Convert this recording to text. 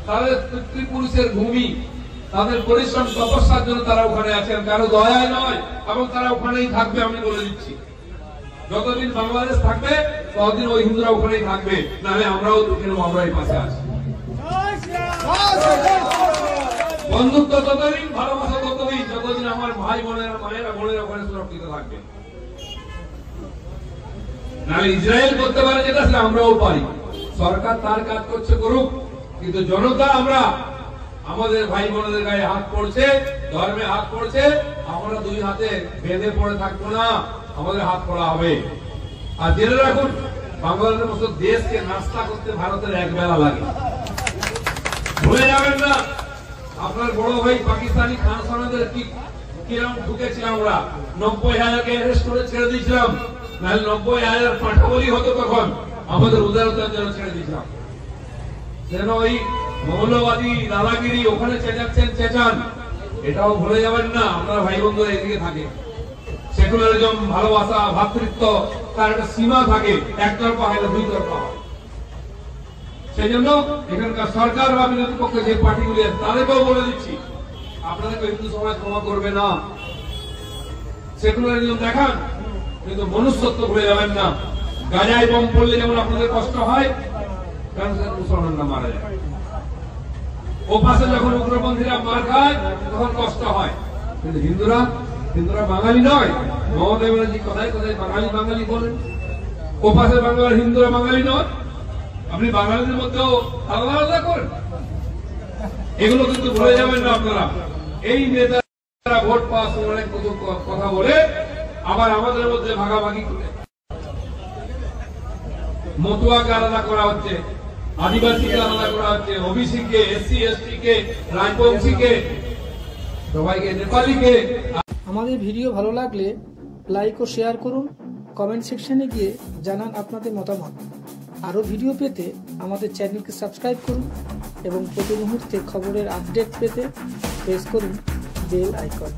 তাদের পিতৃপুরুষের ভূমি, তাদের পরিশ্রম তপস্যার জন্য তারা ওখানে আছেন, কারো দয়ায় নয়, এবং তারা ওখানেই থাকবে। আমি বলে দিচ্ছি, যতদিন বাংলাদেশ থাকবে ততদিন ওই হিন্দুরা ওখানেই থাকবে, নাহলে আমরাও আমরাই পাশে আছি। বন্ধুত্ব ততদিন, ভালোবাসা ততদিন, যতদিন আমার ভাই বোনেরা, মায়েরা, বোনেরা ওখানে সুরক্ষিত থাকবে। নাহলে ইসরায়েল করতে পারে যেটা, সেটা আমরাও পারি। সরকার তার কাজ করছে, করুক, কিন্তু জনতা, আমরা আমাদের ভাই বোনদের গায়ে হাত পড়ছে, ধর্মে হাত পড়ছে, আমরা দুই হাতে বেঁধে পড়ে থাকবো না, আমাদের হাত পড়া হবে। আর জেনে রাখুন, বাংলাদেশের মতো দেশকে নাস্তা করতে ভারতের এক বেলা লাগে, ভুলে যাবেন না। আপনার বড় ভাই পাকিস্তানি খান সানাদের কিরম ঢুকেছিলাম আমরা, 90,000কে অ্যারেস্ট করে ছেড়ে দিয়েছিলাম, নাহলে 90,000 পাঠাবলি হতো তখন, আমাদের উদারতার জন্য ছেড়ে দিয়েছিলাম। যেন ওই মৌলবাদী দাদাগিরি ওখানে চেঁচাচ্ছেন, চেঁচান, এটাও ভুলে যাবেন না। আপনার ভাই বন্ধুরা এদিকে থাকে, সেকুলারিজম, ভালোবাসা, ভাতৃত্ব, তার একটা সীমা থাকে, একতরফা হয় না, দুই তরফা হয়। সেই জন্য এখানকার সরকার বা বিরোধী পক্ষে যে পার্টিগুলি আছে তাদেরকেও বলে দিচ্ছি, আপনাদেরকে হিন্দু সমাজ ক্ষমা করবে না। সেকুলারিজম দেখান, কিন্তু মনুষ্যত্ব ভুলে যাবেন না। গাজায় বোম পড়লে যেমন আপনাদের কষ্ট হয়, মুসলমানরা মারা যায়, ও পাশে যখন উগ্রপন্থীরা মার খায় তখন কষ্ট হয়, কিন্তু হিন্দুরা বাঙালি নয়। মমতা ব্যানার্জি কোথায় কোথায় বাঙালি বাঙালি বলেন, ও পাশে বাংলার হিন্দুরা বাঙালি নয়। আপনি বাঙালিদের মধ্যেও আলাদা আলাদা করেন, এগুলো কিন্তু ভুলে যাবেন না আপনারা। এই নেতারা ভোট পাওয়ার সময় অনেক কথা বলে, আবার আমাদের মধ্যে ভাগাভাগি করে, মতুয়াকে আলাদা করা হচ্ছে, আদিবাসীকে আলাদা করা হচ্ছে, ওবিসি কে, এসসি এসটি কে, রাজবংশী কে, সবাইকে, নেপালিকে। আমাদের ভিডিও ভালো লাগলে লাইক ও শেয়ার করুন, কমেন্ট সেকশনে গিয়ে জানান আপনাদের মতামত। আরও ভিডিও পেতে আমাদের চ্যানেলকে সাবস্ক্রাইব করুন এবং প্রতি মুহূর্তে খবরের আপডেট পেতে প্রেস করুন বেল আইকন।